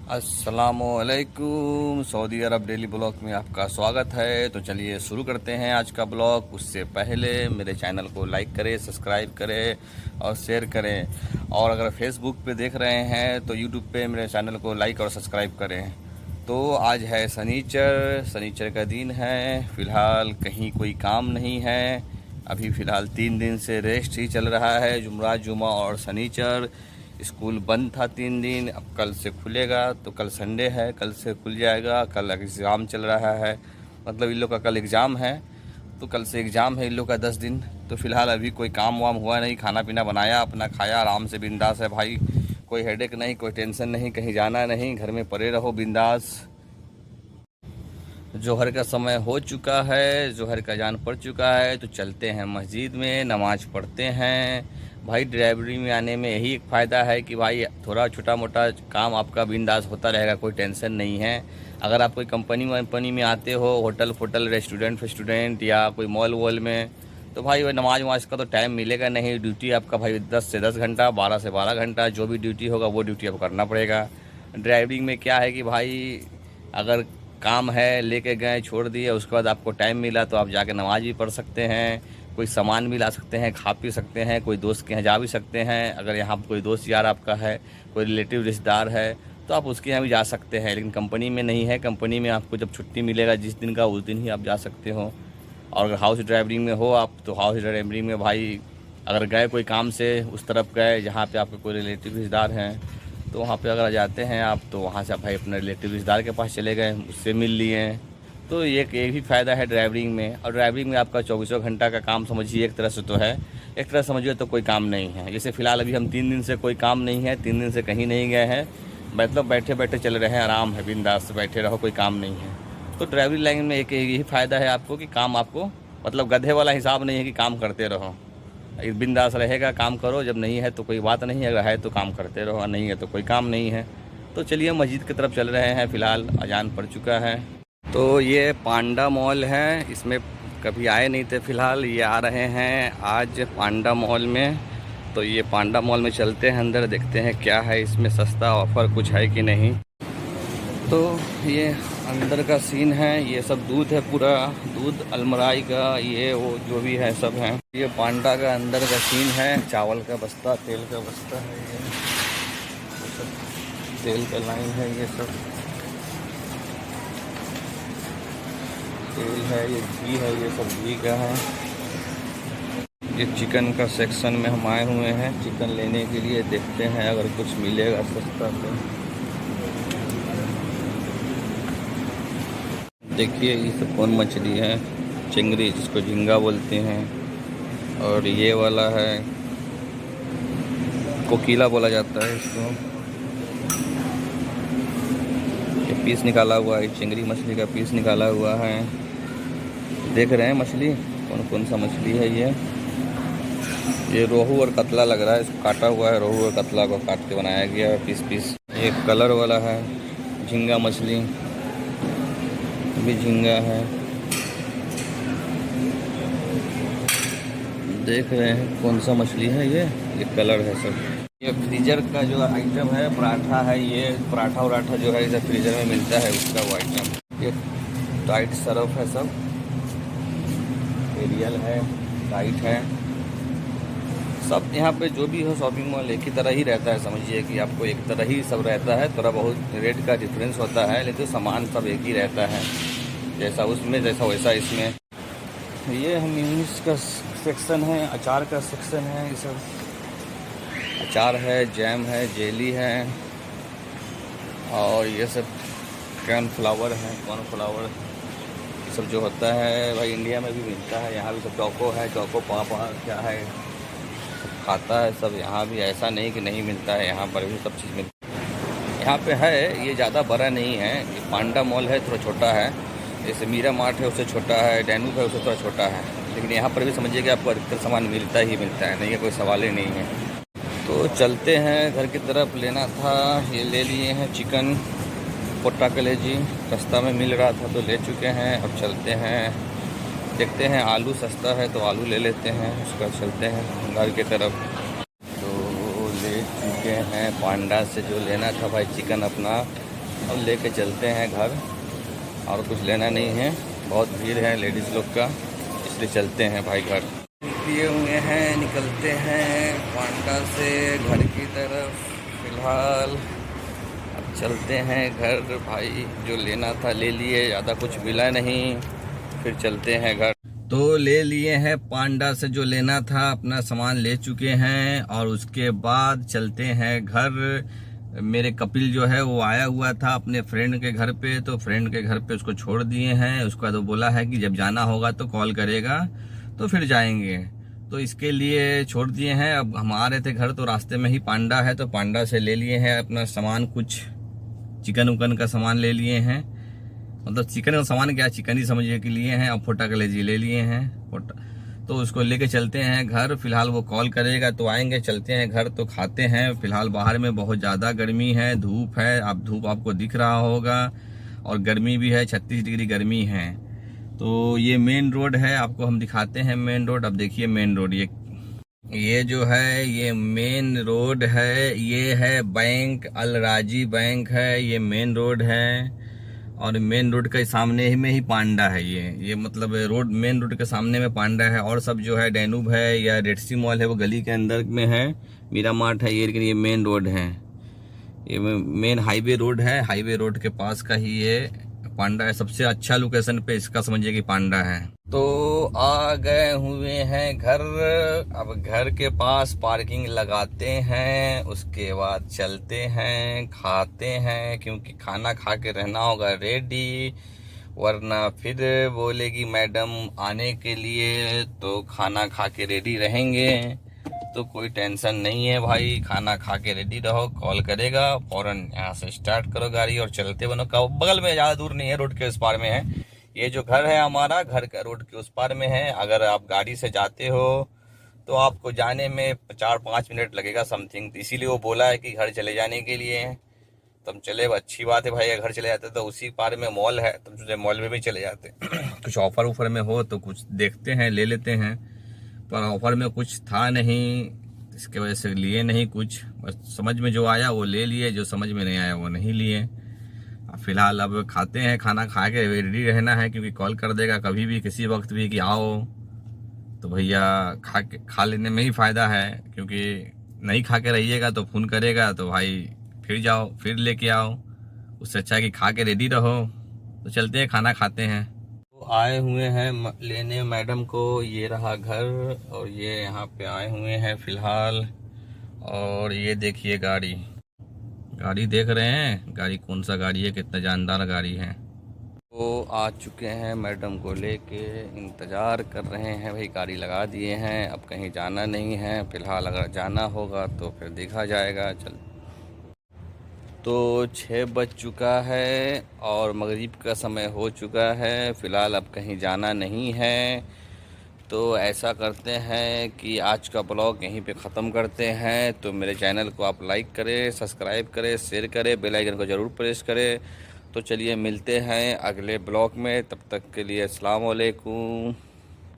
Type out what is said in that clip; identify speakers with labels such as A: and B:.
A: अस्सलामुअलैकुम। सऊदी अरब daily blog में आपका स्वागत है। तो चलिए शुरू करते हैं आज का ब्लॉग। उससे पहले मेरे चैनल को लाइक करें, सब्सक्राइब करें और शेयर करें। और अगर फेसबुक पे देख रहे हैं तो यूट्यूब पे मेरे चैनल को लाइक और सब्सक्राइब करें। तो आज है शनिचर का दिन है। फ़िलहाल कहीं कोई काम नहीं है। अभी फ़िलहाल 3 दिन से रेस्ट ही चल रहा है। जुमा और शनिचर स्कूल बंद था 3 दिन। अब कल से खुलेगा, तो कल संडे है, कल से खुल जाएगा। कल एग्ज़ाम चल रहा है, मतलब इन लोग का कल एग्ज़ाम है, तो कल से एग्ज़ाम है इन लोग का 10 दिन। तो फ़िलहाल अभी कोई काम वाम हुआ नहीं, खाना पीना बनाया, अपना खाया, आराम से बिंदास है भाई। कोई हेडेक नहीं, कोई टेंशन नहीं, कहीं जाना नहीं, घर में पड़े रहो बिंदास। जोहर का समय हो चुका है, जोहर का अजान पड़ चुका है, तो चलते हैं मस्जिद में, नमाज़ पढ़ते हैं। भाई ड्राइवरी में आने में यही एक फ़ायदा है कि भाई थोड़ा छोटा मोटा काम आपका बिंदास होता रहेगा, कोई टेंशन नहीं है। अगर आप कोई कंपनी वंपनी में आते हो, होटल फोटल, रेस्टोरेंट या कोई मॉल वॉल में, तो भाई वह नमाज वमाज का तो टाइम मिलेगा नहीं। ड्यूटी आपका भाई 10 से 10 घंटा, 12 से 12 घंटा, जो भी ड्यूटी होगा वो ड्यूटी आपको करना पड़ेगा। ड्राइवरिंग में क्या है कि भाई अगर काम है, लेके गए, छोड़ दिए, उसके बाद आपको टाइम मिला तो आप जाके नमाज भी पढ़ सकते हैं, कोई सामान भी ला सकते हैं, खा पी सकते हैं, कोई दोस्त के यहाँ जा भी सकते हैं। अगर यहाँ कोई दोस्त यार आपका है, कोई रिलेटिव रिश्तेदार है, तो आप उसके यहाँ भी जा सकते हैं। लेकिन कंपनी में नहीं है। कंपनी में आपको जब छुट्टी मिलेगा जिस दिन का, उस दिन ही आप जा सकते हो। और अगर हाउस ड्राइवरिंग में हो आप, तो हाउस ड्राइवरिंग में भाई अगर गए कोई काम से, उस तरफ गए जहाँ पे आपके कोई रिलेटिव रिश्तेदार हैं, तो वहाँ पे अगर जाते हैं आप, तो वहाँ से भाई अपने रिलेटिव रिश्तेदार के पास चले गए, उससे मिल लिए। तो ये एक भी फ़ायदा है ड्राइवरिंग में। और ड्राइवरिंग में आपका 24 घंटा का काम समझिए, एक तरह से तो है, एक तरह समझिए तो कोई काम नहीं है। जैसे फ़िलहाल अभी हम 3 दिन से कोई काम नहीं है, 3 दिन से कहीं नहीं गए हैं, मतलब बैठे बैठे चल रहे हैं, आराम है, बिंदास से बैठे रहो, कोई काम नहीं है। तो ड्राइवरिंग लाइन में एक यही फ़ायदा है आपको कि काम आपको, मतलब गधे वाला हिसाब नहीं है कि काम करते रहो। एक बिंदास रहेगा, काम करो, जब नहीं है तो कोई बात नहीं है, अगर है तो काम करते रहो, नहीं है तो कोई काम नहीं है। तो चलिए मस्जिद की तरफ चल रहे हैं। फ़िलहाल अजान पड़ चुका है। तो ये पांडा मॉल है, इसमें कभी आए नहीं थे, फ़िलहाल ये आ रहे हैं आज पांडा मॉल में। तो ये पांडा मॉल में चलते हैं अंदर, देखते हैं क्या है इसमें, सस्ता ऑफ़र कुछ है कि नहीं। तो ये अंदर का सीन है, ये सब दूध है, पूरा दूध अलमराई का, ये वो जो भी है सब है। ये पांडा का अंदर का सीन है। चावल का बस्ता, तेल का बस्ता है, ये सब तेल का लाइन है, ये सब तेल है, ये घी है, ये सब घी का है। ये चिकन का सेक्शन में हम आए हुए हैं चिकन लेने के लिए, देखते हैं अगर कुछ मिलेगा सस्ता तो। देखिए ये सब कौन मछली है, चिंगरी जिसको झींगा बोलते हैं, और ये वाला है कोकीला बोला जाता है इसको। ये पीस निकाला हुआ है, चिंगरी मछली का पीस निकाला हुआ है। देख रहे हैं मछली कौन कौन सा मछली है। ये रोहू और कतला लग रहा है, इसको काटा हुआ है, रोहू और कतला को काट के बनाया गया है पीस पीस। एक कलर वाला है झींगा मछली, भी झींगा है। देख रहे हैं कौन सा मछली है, ये कलर है सब। ये फ्रीजर का जो आइटम है, पराठा है, ये पराठा वराठा जो है इसे फ्रीजर में मिलता है, उसका वो आइटम। ये टाइट सरफ है सब, एरियल है, टाइट है सब। यहाँ पे जो भी हो शॉपिंग मॉल एक ही तरह ही रहता है, समझिए कि आपको एक तरह ही सब रहता है। थोड़ा बहुत रेट का डिफरेंस होता है, लेकिन सामान सब एक ही रहता है, जैसा उसमें जैसा वैसा इसमें। ये मेयोनीज का सेक्शन है, अचार का सेक्शन है, ये सब अचार है, जैम है, जेली है, और ये सब कॉर्नफ्लावर है, कॉर्नफ्लावर सब जो होता है भाई इंडिया में भी मिलता है, यहाँ भी सब। चौको है, चौको पापा क्या है खाता है सब यहाँ भी, ऐसा नहीं कि नहीं मिलता है, यहाँ पर भी सब चीज़ मिलती है। यहाँ पे है, ये ज़्यादा बड़ा नहीं है। ये पांडा मॉल है, थोड़ा छोटा है, जैसे मीरा मार्ट है उससे छोटा है, डैनूब है उससे थोड़ा छोटा है। लेकिन यहाँ पर भी समझिए कि आपको अधिकतर सामान मिलता ही मिलता है, नहीं है कोई सवाल ही नहीं है। तो चलते हैं घर की तरफ। लेना था, ये ले लिए हैं चिकन पोटा कलेजी, रास्ता में मिल रहा था तो ले चुके हैं। अब चलते हैं, देखते हैं आलू सस्ता है तो आलू ले लेते हैं, उसका चलते हैं घर की तरफ। तो ले चुके हैं पांडा से जो लेना था भाई चिकन अपना, अब लेके चलते हैं घर, और कुछ लेना नहीं है, बहुत भीड़ है लेडीज़ लोग का, इसलिए चलते हैं भाई घर। दिए हुए हैं, निकलते हैं पांडा से घर की तरफ। फ़िलहाल अब चलते हैं घर भाई, जो लेना था ले लिए, ज़्यादा कुछ मिला नहीं, फिर चलते हैं घर। तो ले लिए हैं पांडा से जो लेना था, अपना सामान ले चुके हैं, और उसके बाद चलते हैं घर। मेरे कपिल जो है वो आया हुआ था अपने फ्रेंड के घर पे, तो फ्रेंड के घर पे उसको छोड़ दिए हैं। उसका तो बोला है कि जब जाना होगा तो कॉल करेगा तो फिर जाएंगे, तो इसके लिए छोड़ दिए हैं। अब हम आ रहे थे घर, तो रास्ते में ही पांडा है, तो पांडा से ले लिए हैं अपना सामान, कुछ चिकन उकन का सामान ले लिए हैं, मतलब चिकन का सामान क्या, चिकन ही समझिए कि लिए हैं। अब फोटा कलेजी ले लिए हैं, फोटा, तो उसको लेके चलते हैं घर। फिलहाल वो कॉल करेगा तो आएंगे, चलते हैं घर तो खाते हैं। फिलहाल बाहर में बहुत ज़्यादा गर्मी है, धूप है, अब धूप आपको दिख रहा होगा, और गर्मी भी है, 36 डिग्री गर्मी है। तो ये मेन रोड है, आपको हम दिखाते हैं मेन रोड। अब देखिए मेन रोड, ये जो है ये मेन रोड है, ये है बैंक, अल राजी बैंक है, ये मेन रोड है, और मेन रोड के सामने ही में ही पांडा है। ये मतलब रोड, मेन रोड के सामने में पांडा है, और सब जो है डैनूब है या रेडसी मॉल है वो गली के अंदर में है, मीरा मार्ट है ये, लेकिन ये मेन रोड है, ये मेन हाईवे रोड है। हाईवे रोड के पास का ही ये पांडा है, सबसे अच्छा लोकेशन पे इसका समझिए कि पांडा है। तो आ गए हुए हैं घर, अब घर के पास पार्किंग लगाते हैं, उसके बाद चलते हैं, खाते हैं, क्योंकि खाना खा के रहना होगा रेडी, वरना फिर बोलेगी मैडम आने के लिए, तो खाना खा के रेडी रहेंगे। तो कोई टेंशन नहीं है भाई, खाना खा के रेडी रहो, कॉल करेगा फौरन यहाँ से स्टार्ट करो गाड़ी और चलते बनो। बगल में, ज़्यादा दूर नहीं है, रोड के उस पार में है। ये जो घर है हमारा, घर का रोड के उस पार में है। अगर आप गाड़ी से जाते हो तो आपको जाने में 4-5 मिनट लगेगा समथिंग, इसीलिए वो बोला है कि घर चले जाने के लिए। तुम चले, अच्छी बात है भाई, घर चले जाते तो उसी पार में मॉल है, तुम सोचे मॉल में भी चले जाते। कुछ ऑफर उफर में हो तो कुछ देखते हैं, ले लेते हैं, पर ऑफर में कुछ था नहीं, इसके वजह से लिए नहीं कुछ, बस समझ में जो आया वो ले लिए, जो समझ में नहीं आया वो नहीं लिए। फिलहाल अब खाते हैं, खाना खा के रेडी रहना है, क्योंकि कॉल कर देगा कभी भी किसी वक्त भी कि आओ, तो भैया खा लेने में ही फ़ायदा है, क्योंकि नहीं खा के रहिएगा तो फ़ोन करेगा तो भाई फिर जाओ फिर लेके आओ, उससे अच्छा है कि खा के रेडी रहो। तो चलते हैं, खाना खाते हैं। तो आए हुए हैं लेने मैडम को, ये रहा घर, और ये यहाँ पे आए हुए हैं फ़िलहाल। और ये देखिए गाड़ी देख रहे हैं, गाड़ी कौन सा गाड़ी है, कितना जानदार गाड़ी है। तो आ चुके हैं मैडम को लेके, इंतज़ार कर रहे हैं भाई, गाड़ी लगा दिए हैं। अब कहीं जाना नहीं है फ़िलहाल, अगर जाना होगा तो फिर देखा जाएगा। चल, तो 6 बज चुका है और मगरिब का समय हो चुका है। फ़िलहाल अब कहीं जाना नहीं है, तो ऐसा करते हैं कि आज का ब्लॉग यहीं पे ख़त्म करते हैं। तो मेरे चैनल को आप लाइक करें, सब्सक्राइब करें, शेयर करें, बेल आइकन को ज़रूर प्रेस करें। तो चलिए मिलते हैं अगले ब्लॉग में, तब तक के लिए अस्सलाम वालेकुम।